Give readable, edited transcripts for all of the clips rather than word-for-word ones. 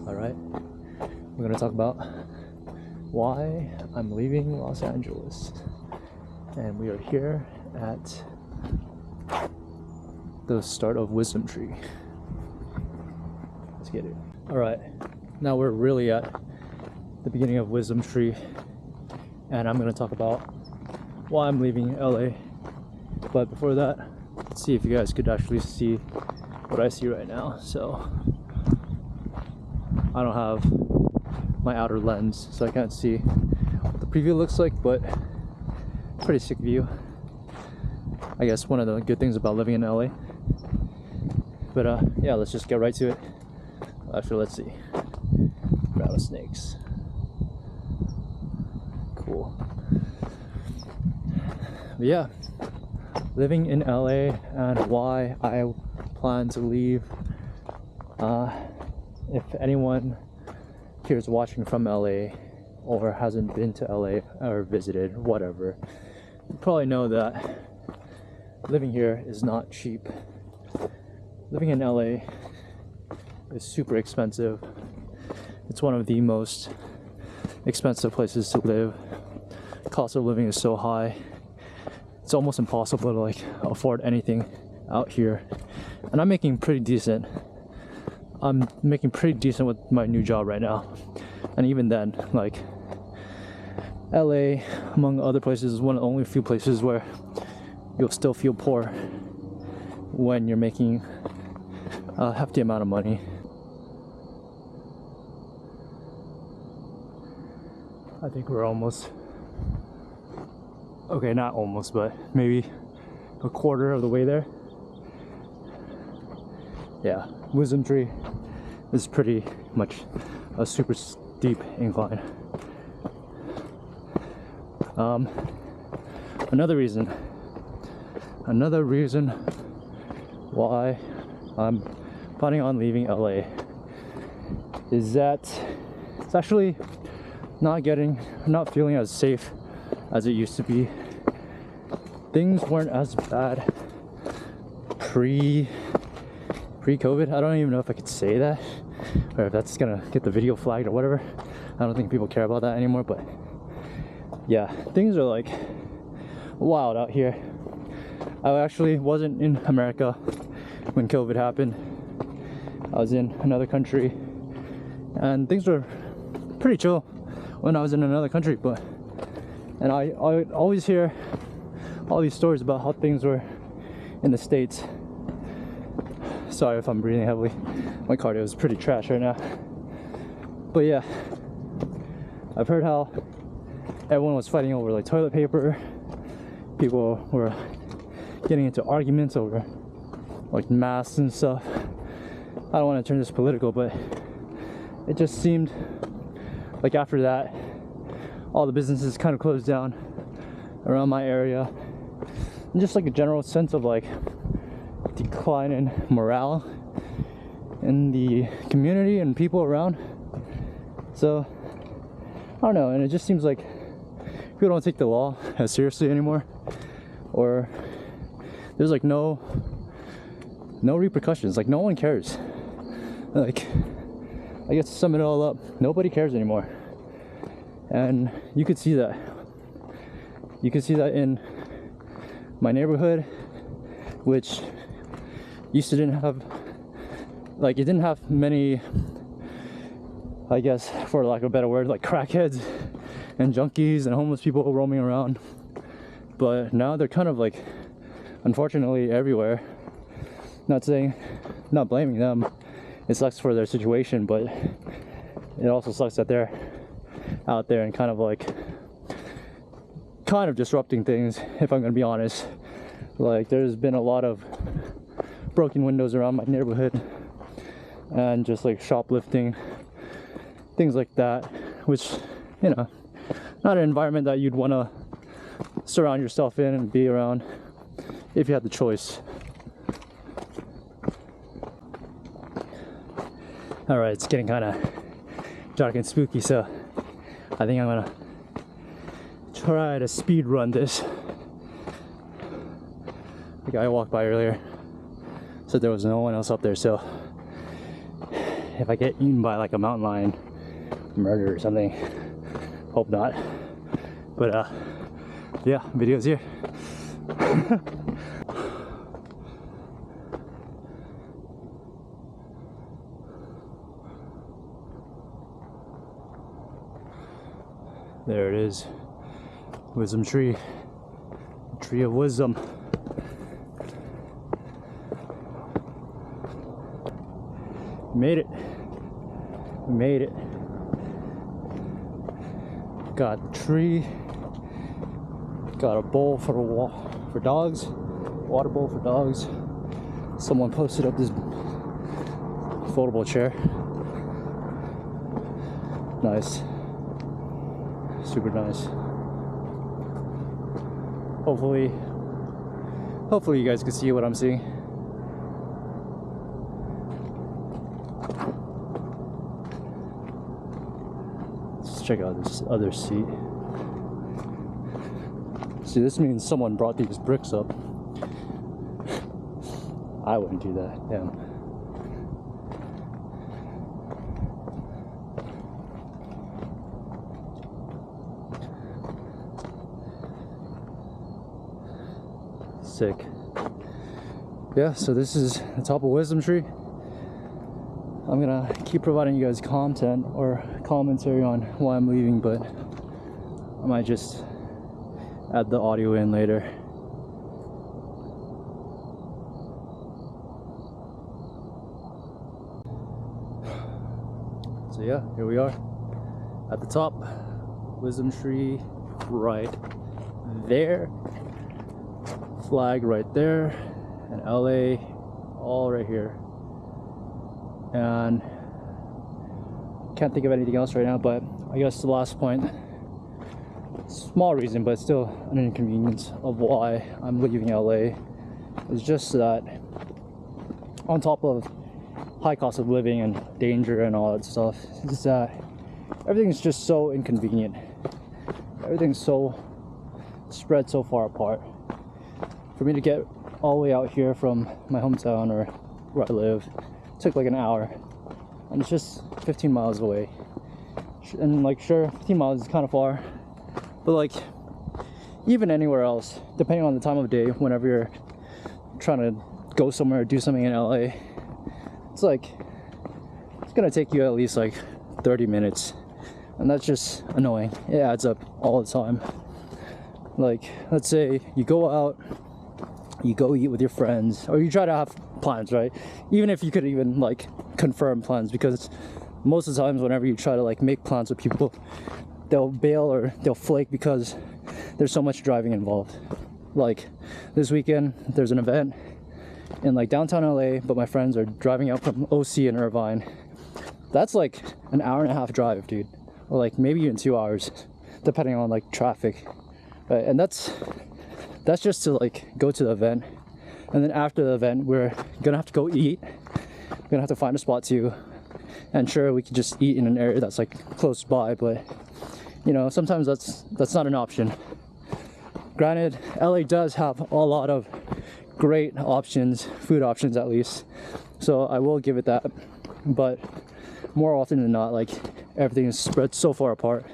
Alright, we're gonna talk about why I'm leaving Los Angeles. And we are here at the start of Wisdom Tree. Let's get it. Alright, now we're really at the beginning of Wisdom Tree, and I'm gonna talk about why I'm leaving LA. But before that, let's see if you guys could actually see what I see right now. So I don't have my outer lens, so I can't see what the preview looks like, but pretty sick view. I guess one of the good things about living in LA. But yeah, let's just get right to it. Actually, let's see. Rattlesnakes. Cool. But yeah, living in LA and why I plan to leave. If anyone here is watching from LA or hasn't been to LA or visited, whatever, you probably know that living here is not cheap. Living in LA is super expensive. It's one of the most expensive places to live. The cost of living is so high. It's almost impossible to afford anything out here. And I'm making pretty decent. I'm making pretty decent with my new job right now. And even then, LA, among other places, is one of the only few places where you'll still feel poor when you're making a hefty amount of money. I think we're almost, okay, not almost, but maybe a quarter of the way there. Yeah, Wisdom Tree is pretty much a super steep incline. Another reason why I'm planning on leaving LA is that it's actually not feeling as safe as it used to be. Things weren't as bad pre-COVID. I don't even know if I could say that, or if that's gonna get the video flagged or whatever. I don't think people care about that anymore, but yeah, things are wild out here. I actually wasn't in America when COVID happened. I was in another country, and things were pretty chill when I was in another country. And I always hear all these stories about how things were in the States. Sorry if I'm breathing heavily. My cardio is pretty trash right now. But yeah, I've heard how everyone was fighting over toilet paper. People were getting into arguments over masks and stuff. I don't want to turn this political, but it just seemed like after that, all the businesses kind of closed down around my area. And just a general sense of decline in morale in the community and people around. So I don't know, and it just seems like people don't take the law as seriously anymore, or there's no repercussions. No one cares. I guess to sum it all up, nobody cares anymore. And you could see that. You could see that in my neighborhood, which used to didn't have it didn't have many, I guess for lack of a better word, crackheads and junkies and homeless people roaming around. But now they're kind of unfortunately everywhere. Not blaming them. It sucks for their situation, but it also sucks that they're out there and kind of disrupting things, if I'm gonna be honest. There's been a lot of broken windows around my neighborhood and just shoplifting, things like that, which, not an environment that you'd want to surround yourself in and be around if you had the choice. Alright, it's getting kind of dark and spooky, so I think I'm gonna try to speed run this. The guy I walked by earlier said there was no one else up there, so if I get eaten by like a mountain lion, murder or something. Hope not. But yeah, video's here. There it is. Wisdom tree. Tree of wisdom. Made it. We made it. Got the tree. Got a bowl for dogs. Water bowl for dogs. Someone posted up this foldable chair. Nice. Super nice. Hopefully you guys can see what I'm seeing. Let's check out this other seat. See, this means someone brought these bricks up. I wouldn't do that, damn. Sick. Yeah, so this is the top of Wisdom Tree. I'm gonna keep providing you guys content or commentary on why I'm leaving, but I might just add the audio in later. So yeah, here we are at the top. Wisdom Tree right there. Flag right there, and LA all right here. And can't think of anything else right now, but I guess the last point, small reason but still an inconvenience of why I'm leaving LA, is just that on top of high cost of living and danger and all that stuff, is that everything's just so inconvenient. Everything's so spread so far apart. For me to get all the way out here from my hometown or where I live took like an hour, and it's just 15 miles away. And like, sure, 15 miles is kind of far, but like even anywhere else, depending on the time of day, whenever you're trying to go somewhere or do something in LA, it's like it's gonna take you at least like 30 minutes, and that's just annoying. It adds up all the time. Like, let's say you go out, you go eat with your friends, or you try to have plans, right? Even if you could even like confirm plans, because most of the times whenever you try to like make plans with people, they'll bail or they'll flake because there's so much driving involved. Like this weekend there's an event in like downtown LA, but my friends are driving out from OC in Irvine. That's like an hour and a half drive, dude, or like maybe even 2 hours depending on like traffic, right? And that's just to like go to the event, and then after the event we're gonna have to go eat. We're gonna have to find a spot too, and sure, we could just eat in an area that's like close by, but you know, sometimes that's not an option. Granted, LA does have a lot of great options, food options at least, so I will give it that, but more often than not, like, everything is spread so far apart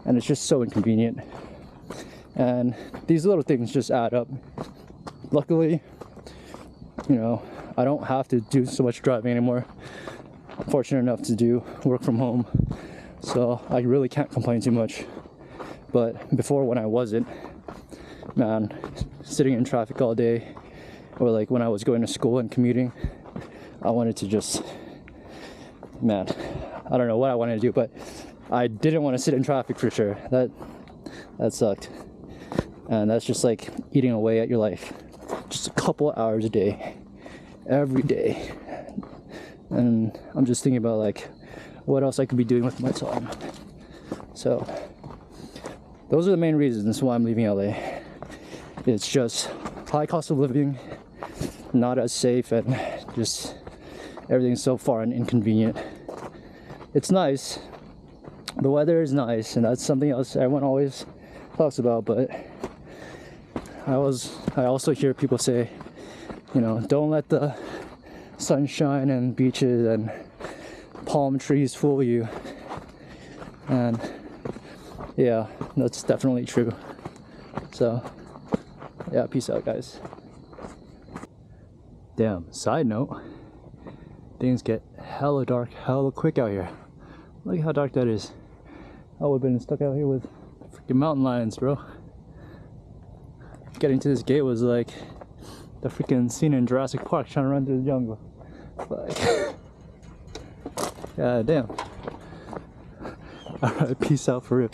and it's just so inconvenient. And these little things just add up. Luckily, you know, I don't have to do so much driving anymore. I'm fortunate enough to do work from home, so I really can't complain too much. But before, when I wasn't, man, sitting in traffic all day, or like when I was going to school and commuting, I wanted to just, man, I don't know what I wanted to do, but I didn't want to sit in traffic for sure. That sucked. And that's just like eating away at your life. Just a couple hours a day, every day. And I'm just thinking about like what else I could be doing with my time. So those are the main reasons why I'm leaving LA. It's just high cost of living, not as safe, and just everything's so far and inconvenient. It's nice. The weather is nice, and that's something else everyone always talks about, but I also hear people say, you know, don't let the sunshine and beaches and palm trees fool you. And yeah, that's definitely true. So yeah, peace out, guys. Damn, side note, things get hella dark hella quick out here. Look how dark that is. I would have been stuck out here with freaking mountain lions, bro. Getting to this gate was like the freaking scene in Jurassic Park trying to run through the jungle. Like, god damn. Alright, peace out for real.